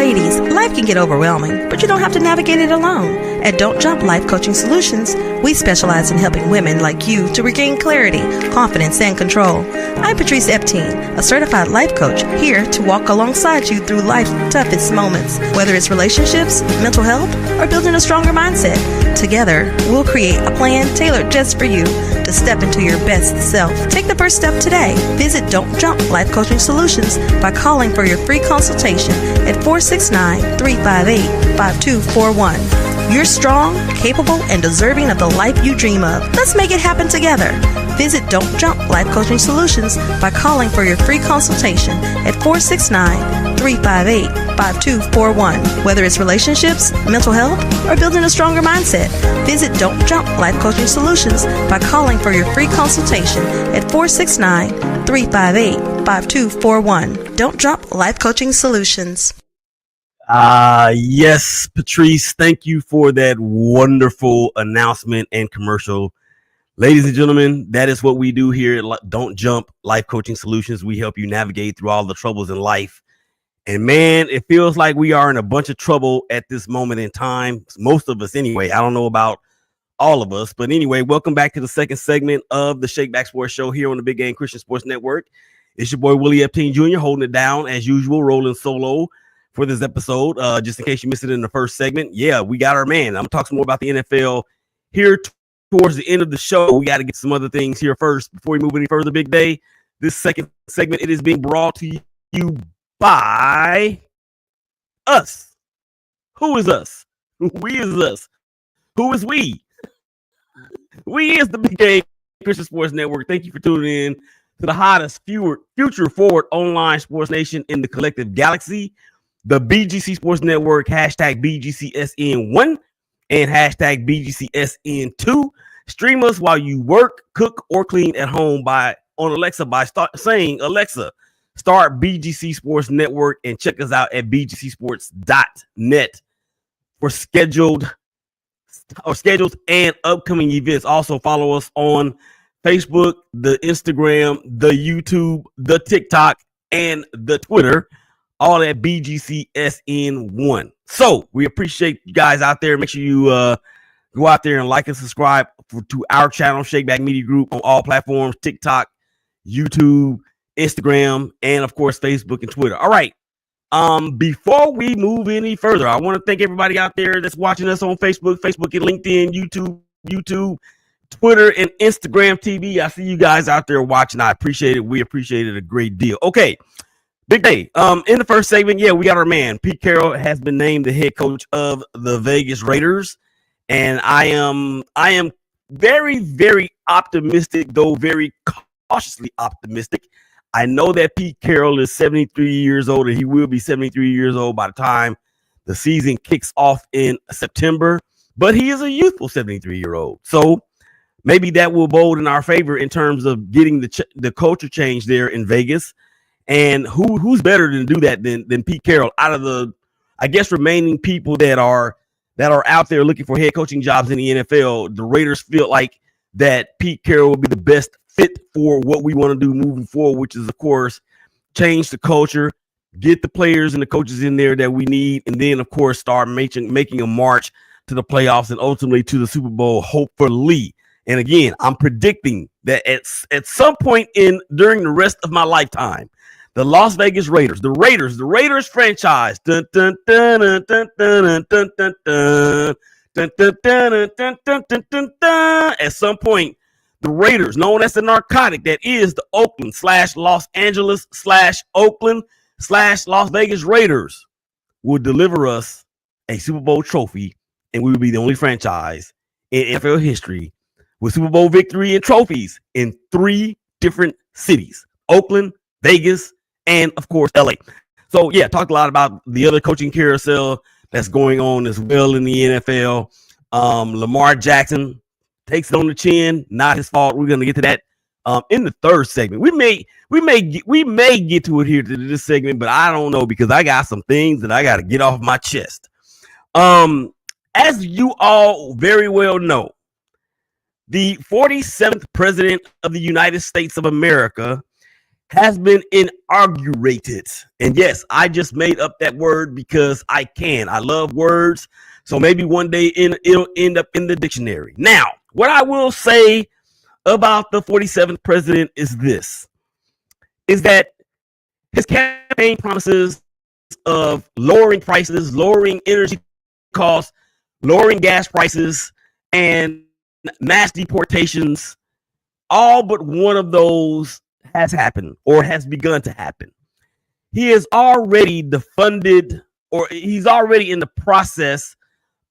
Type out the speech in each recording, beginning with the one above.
Ladies, life can get overwhelming, but you don't have to navigate it alone. At Don't Jump Life Coaching Solutions, we specialize in helping women like you to regain clarity, confidence, and control. I'm Willie Epting, a certified life coach, here to walk alongside you through life's toughest moments, whether it's relationships, mental health, or building a stronger mindset. Together, we'll create a plan tailored just for you to step into your best self. Take the first step today. Visit Don't Jump Life Coaching Solutions by calling for your free consultation at 469-358-5241. You're strong, capable, and deserving of the life you dream of. Let's make it happen together. Visit Don't Jump Life Coaching Solutions by calling for your free consultation at 469-358-5241. Whether it's relationships, mental health, or building a stronger mindset, visit Don't Jump Life Coaching Solutions by calling for your free consultation at 469-358-5241. Don't Jump Life Coaching Solutions. Yes, Patrice, thank you for that wonderful announcement and commercial. Ladies and gentlemen, that is what we do here at Don't Jump Life Coaching Solutions. We help you navigate through all the troubles in life. And man, it feels like we are in a bunch of trouble at this moment in time. Most of us anyway. I don't know about all of us. But anyway, welcome back to the second segment of the ShakeBack Sports Show here on the Big Game Christian Sports Network. It's your boy, Willie Epting Jr., holding it down as usual, rolling solo for this episode. Just in case you missed it in the first segment. Yeah, we got our man. I'm going to talk some more about the NFL here towards the end of the show. We got to get some other things here first before we move any further. Big day. This second segment, it is being brought to you by us. Who is us? We is us. Who is we? We is the Big Game Christian Sports Network. Thank you for tuning in to the hottest future forward online sports nation in the collective galaxy. The BGC Sports Network, hashtag BGCSN1 and hashtag BGCSN2. Stream us while you work, cook, or clean at home on Alexa by saying, Alexa, start BGC Sports Network, and check us out at bgcsports.net for scheduled and upcoming events. Also follow us on Facebook, the Instagram, the YouTube, the TikTok, and the Twitter. All at BGCSN1. So we appreciate you guys out there. Make sure you go out there and like and subscribe to our channel, ShakeBack Media Group, on all platforms, TikTok, YouTube, Instagram, and of course, Facebook and Twitter. All right. Before we move any further, I want to thank everybody out there that's watching us on Facebook and LinkedIn, YouTube, Twitter, and Instagram TV. I see you guys out there watching. I appreciate it. We appreciate it a great deal. Okay. Big day. In the first segment, we got our man. Pete Carroll has been named the head coach of the Vegas Raiders. And I am very, very optimistic, though very cautiously optimistic. I know that Pete Carroll is 73 years old, and he will be 73 years old by the time the season kicks off in September. But he is a youthful 73-year-old. So maybe that will bode in our favor in terms of getting the culture change there in Vegas. And who's better to do that than Pete Carroll out of the, I guess, remaining people that are out there looking for head coaching jobs in the NFL? The Raiders feel like that Pete Carroll will be the best fit for what we want to do moving forward, which is, of course, change the culture, get the players and the coaches in there that we need, and then, of course, start making a march to the playoffs and ultimately to the Super Bowl, hopefully. And again, I'm predicting that at some point during the rest of my lifetime, the Las Vegas Raiders, the Raiders franchise, at some point, the Raiders, known as the narcotic that is the Oakland/Los Angeles/Oakland/Las Vegas Raiders, will deliver us a Super Bowl trophy, and we will be the only franchise in NFL history with Super Bowl victory and trophies in 3 different cities: Oakland, Vegas, and of course, LA. So talked a lot about the other coaching carousel that's going on as well in the NFL. Lamar Jackson takes it on the chin, not his fault. We're going to get to that in the third segment. We may get to it here to this segment, but I don't know, because I got some things that I got to get off my chest. As you all very well know, the 47th president of the United States of America has been inaugurated. And yes, I just made up that word because I can. I love words. So maybe one day it'll end up in the dictionary. Now, what I will say about the 47th president is this, is that his campaign promises of lowering prices, lowering energy costs, lowering gas prices, and mass deportations, all but one of those has happened or has begun to happen. He is already defunded, or he's already in the process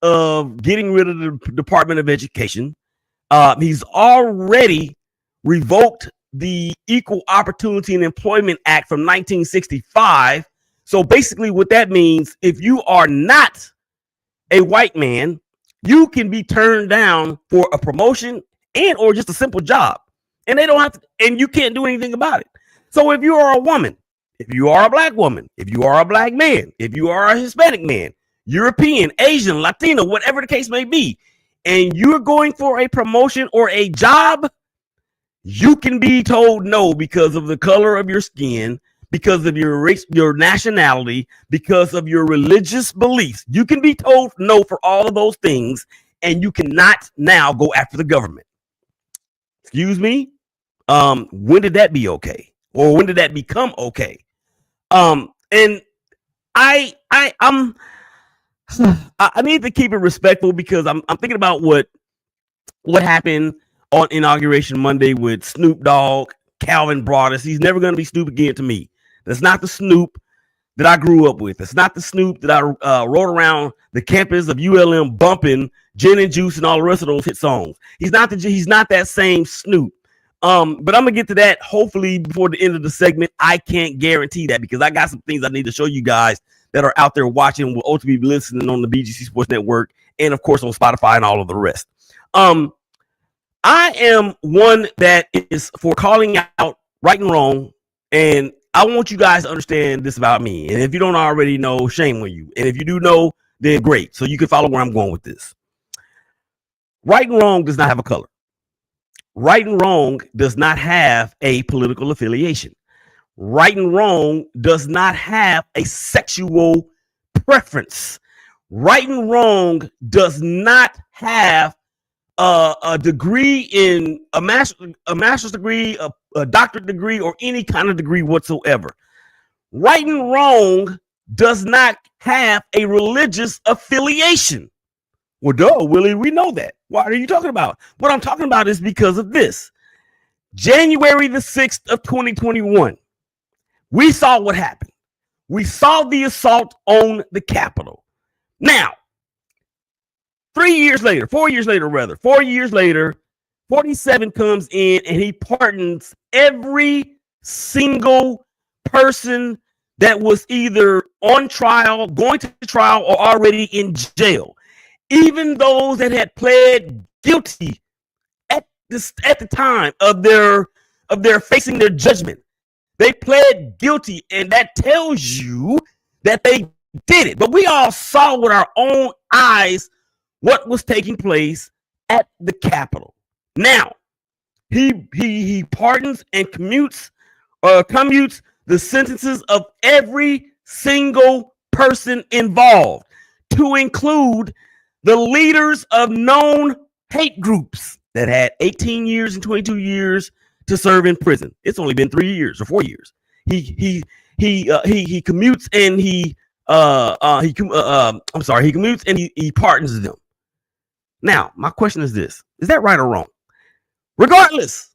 of getting rid of the Department of Education. He's already revoked the Equal Opportunity and Employment Act from 1965. So basically what that means, if you are not a white man, you can be turned down for a promotion and or just a simple job. And they don't have to, and you can't do anything about it. So if you are a woman, if you are a black woman, if you are a black man, if you are a Hispanic man, European, Asian, Latino, whatever the case may be, and you're going for a promotion or a job, you can be told no because of the color of your skin, because of your race, your nationality, because of your religious beliefs. You can be told no for all of those things, and you cannot now go after the government. Excuse me? When did that be okay? Or when did that become okay? And I need to keep it respectful because I'm thinking about what happened on Inauguration Monday with Snoop Dogg, Calvin Broadus. He's never going to be Snoop again to me. That's not the Snoop that I grew up with. It's not the Snoop that I rode around the campus of ULM bumping Gin and Juice and all the rest of those hit songs. He's not that same Snoop. But I'm gonna get to that hopefully before the end of the segment. I can't guarantee that because I got some things I need to show you guys that are out there watching, will ultimately be listening on the BGC Sports Network and of course on Spotify and all of the rest. I am one that is for calling out right and wrong, and I want you guys to understand this about me. And if you don't already know, shame on you. And if you do know, then great. So you can follow where I'm going with this. Right and wrong does not have a color. Right and wrong does not have a political affiliation. Right and wrong does not have a sexual preference. Right and wrong does not have a degree in a master's degree, a doctorate degree, or any kind of degree whatsoever. Right and wrong does not have a religious affiliation. Well, duh, Willie, we know that. What are you talking about? What I'm talking about is because of this. January the 6th of 2021, we saw what happened. We saw the assault on the Capitol. Now, 4 years later, 47 comes in and he pardons every single person that was either on trial, going to trial, or already in jail. Even those that had pled guilty at the time of their facing their judgment. They pled guilty, and that tells you that they did it. But we all saw with our own eyes what was taking place at the Capitol. Now, he pardons and commutes the sentences of every single person involved, to include the leaders of known hate groups that had 18 years and 22 years to serve in prison. It's only been 3 years or 4 years. He commutes and he commutes and he pardons them. Now, my question is this: is that right or wrong? Regardless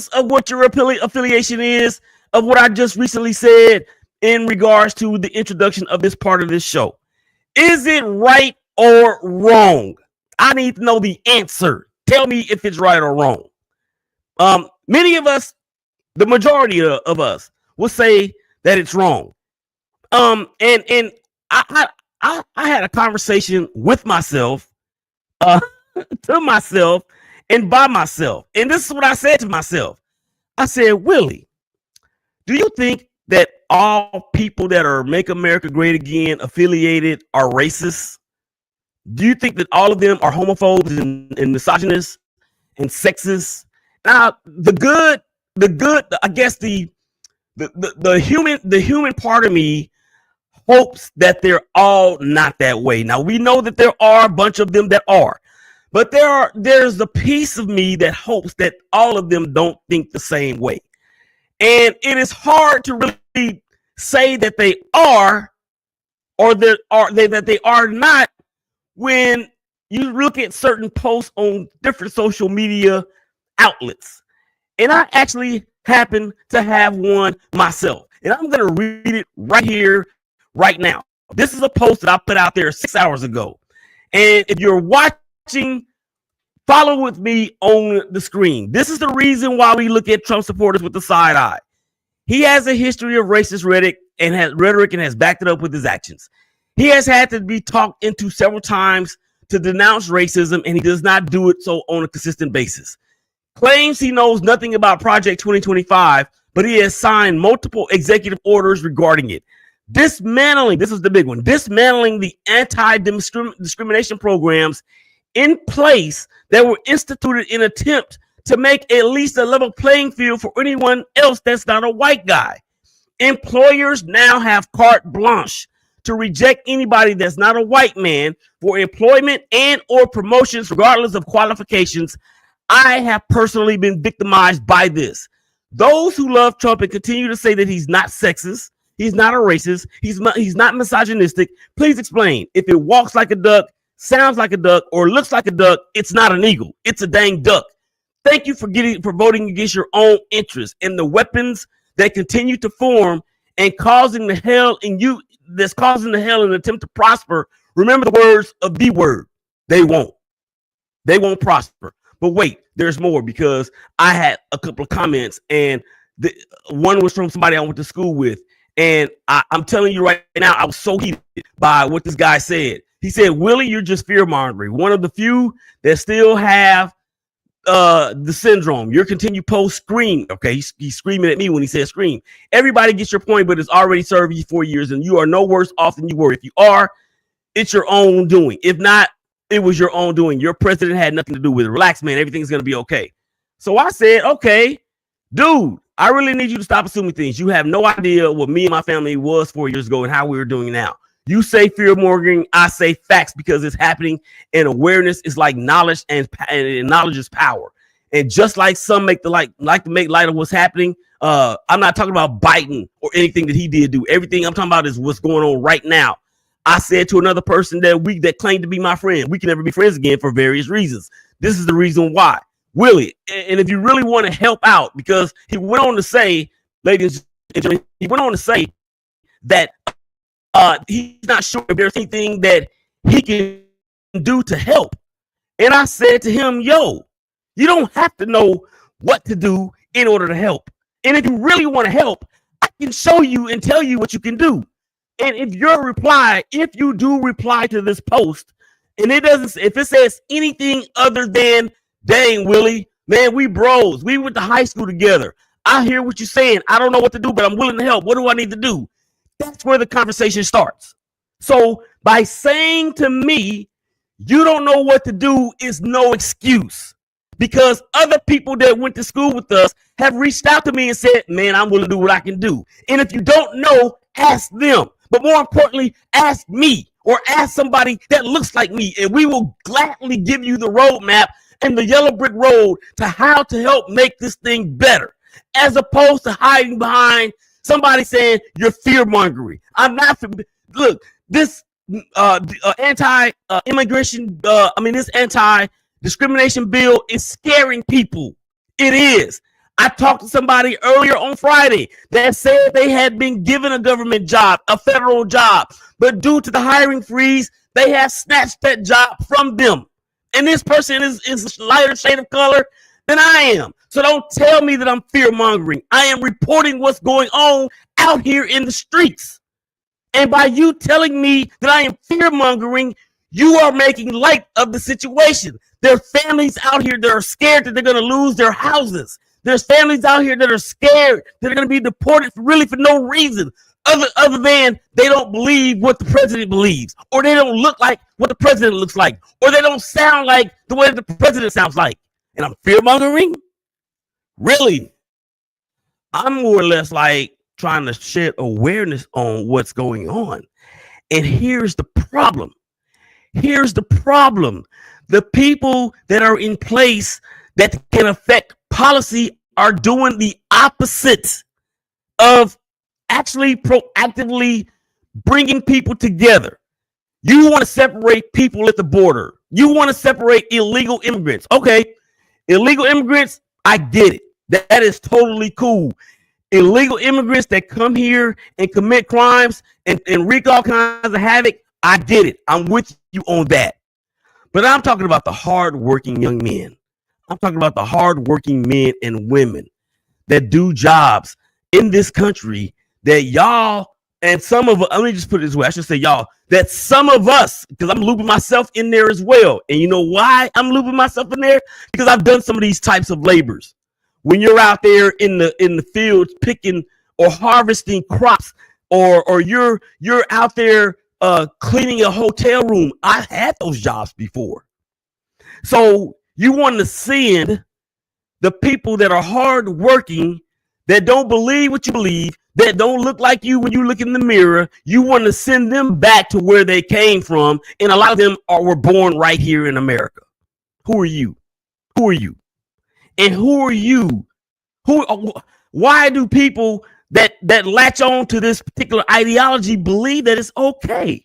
of what your affiliation is, of what I just recently said in regards to the introduction of this part of this show, is it right or wrong? I need to know the answer. Tell me if it's right or wrong. Many of us, the majority of us, will say that it's wrong. And I had a conversation with myself, to myself, and by myself. And this is what I said to myself. I said, Willie, do you think that all people that are Make America Great Again affiliated are racist? Do you think that all of them are homophobes and misogynists and sexist? Now, I guess the the human part of me hopes that they're all not that way. Now we know that there are a bunch of them that are, but there's a piece of me that hopes that all of them don't think the same way. And it is hard to really say that they are or that they are not when you look at certain posts on different social media outlets. And I actually happen to have one myself. And I'm going to read it right here, right now. This is a post that I put out there 6 hours ago. And if you're watching, follow with me on the screen. This is the reason why we look at Trump supporters with the side eye. He has a history of racist rhetoric and has backed it up with his actions. He has had to be talked into several times to denounce racism, and he does not do it so on a consistent basis. Claims he knows nothing about Project 2025, but he has signed multiple executive orders regarding it. Dismantling, this is the big one, dismantling the anti-discrimination programs in place that were instituted in an attempt to make at least a level playing field for anyone else that's not a white guy. Employers now have carte blanche to reject anybody that's not a white man for employment and or promotions, regardless of qualifications. I have personally been victimized by this. Those who love Trump and continue to say that he's not sexist, he's not a racist, he's not misogynistic, please explain. If it walks like a duck, sounds like a duck, or looks like a duck, it's not an eagle. It's a dang duck. Thank you for voting against your own interests and the weapons that continue to form and causing the hell in you. That's causing the hell in an attempt to prosper. Remember the words of the word. They won't prosper. But wait, there's more, because I had a couple of comments, and one was from somebody I went to school with. And I'm telling you right now, I was so heated by what this guy said. He said, Willie, you're just fear-mongering. One of the few that still have the syndrome. Your continued post scream. Okay, he's screaming at me when he says scream. Everybody gets your point, but it's already served you 4 years, and you are no worse off than you were. If you are, it's your own doing. If not, it was your own doing. Your president had nothing to do with it. Relax, man. Everything's going to be okay. So I said, okay, dude, I really need you to stop assuming things. You have no idea what me and my family was 4 years ago and how we were doing now. You say fear mongering, I say facts, because it's happening, and awareness is like knowledge, and knowledge is power. And just like some like to make light of what's happening, I'm not talking about Biden or anything that he did do. Everything I'm talking about is what's going on right now. I said to another person that claimed to be my friend, we can never be friends again for various reasons. This is the reason why. Willie, and if you really want to help out, because he went on to say, ladies and gentlemen, he went on to say that he's not sure if there's anything that he can do to help. And I said to him, yo, you don't have to know what to do in order to help. And if you really want to help, I can show you and tell you what you can do. And if you do reply to this post, and if it says anything other than, dang, Willie, man, we bros, we went to high school together. I hear what you're saying. I don't know what to do, but I'm willing to help. What do I need to do? That's where the conversation starts. So by saying to me, you don't know what to do is no excuse, because other people that went to school with us have reached out to me and said, man, I'm willing to do what I can do. And if you don't know, ask them. But more importantly, ask me or ask somebody that looks like me, and we will gladly give you the roadmap and the yellow brick road to how to help make this thing better, as opposed to hiding behind somebody saying you're fear-mongering. I'm not. Look, this anti-immigration, this anti-discrimination bill is scaring people. It is. I talked to somebody earlier on Friday that said they had been given a government job, a federal job, but due to the hiring freeze, they have snatched that job from them. And this person is a lighter shade of color than I am. So don't tell me that I'm fear-mongering. I am reporting what's going on out here in the streets. And by you telling me that I am fear-mongering, you are making light of the situation. There are families out here that are scared that they're going to lose their houses. There's families out here that are scared that are going to be deported for no reason other than they don't believe what the president believes, or they don't look like what the president looks like, or they don't sound like the way the president sounds like. And I'm fear-mongering? Really? I'm more or less like, trying to shed awareness on what's going on. And here's the problem. The people that are in place that can affect policy are doing the opposite of actually proactively bringing people together. You want to separate people at the border. You want to separate illegal immigrants. Okay, illegal immigrants, I get it. That is totally cool. Illegal immigrants that come here and commit crimes and wreak all kinds of havoc, I get it. I'm with you on that. But I'm talking about the hardworking young men. I'm talking about the hardworking men and women that do jobs in this country that y'all and some of us, let me just put it this way. I should say y'all, that some of us, because I'm looping myself in there as well. And you know why I'm looping myself in there? Because I've done some of these types of labors. When you're out there in the fields picking or harvesting crops, or you're out there cleaning a hotel room. I had those jobs before. So you want to send the people that are hardworking, that don't believe what you believe, that don't look like you when you look in the mirror. You want to send them back to where they came from, and a lot of them were born right here in America. Who are you? And who are you? Why do people that latch on to this particular ideology believe that it's okay?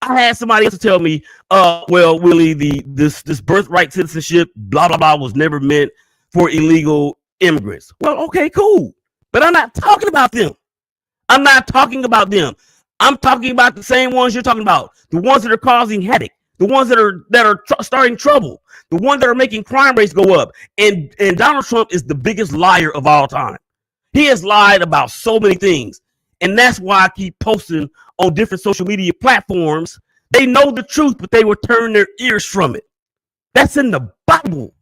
I had somebody else tell me, well, Willie, this birthright citizenship, blah, blah, blah, was never meant for illegal immigrants. Well, okay, cool. But I'm not talking about them. I'm talking about the same ones you're talking about, the ones that are causing headache, the ones that are starting trouble, the ones that are making crime rates go up. And Donald Trump is the biggest liar of all time. He has lied about so many things. And that's why I keep posting on different social media platforms. They know the truth, but they will turn their ears from it. That's in the Bible.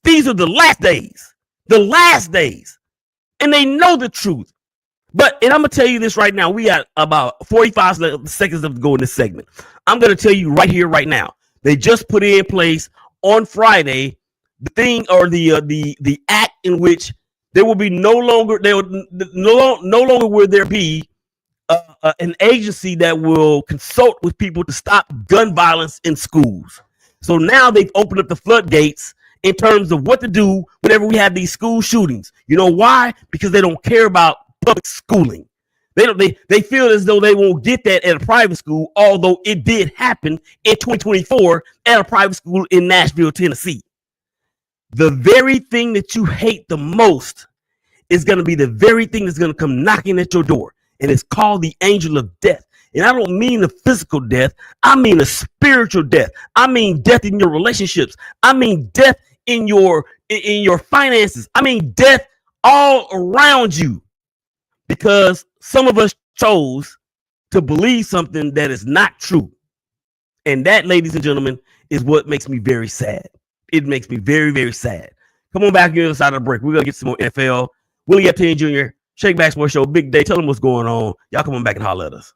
These are the last days. And they know the truth. And I'm going to tell you this right now. We got about 45 seconds left to go in this segment. I'm going to tell you right here, right now. They just put in place on Friday the thing, or the act in which there will be no longer will there be an agency that will consult with people to stop gun violence in schools. So now they've opened up the floodgates in terms of what to do whenever we have these school shootings. You know why? Because they don't care about public schooling. They feel as though they won't get that at a private school, although it did happen in 2024 at a private school in Nashville, Tennessee. The very thing that you hate the most is going to be the very thing that's going to come knocking at your door. And it's called the angel of death. And I don't mean the physical death. I mean a spiritual death. I mean death in your relationships. I mean death in your finances. I mean death all around you. Because some of us chose to believe something that is not true. And that, ladies and gentlemen, is what makes me very sad. It makes me very, very sad. Come on back on the other side of the break. We're going to get some more NFL. Willie Epting Jr., ShakeBack Sports Show, big day. Tell them what's going on. Y'all come on back and holler at us.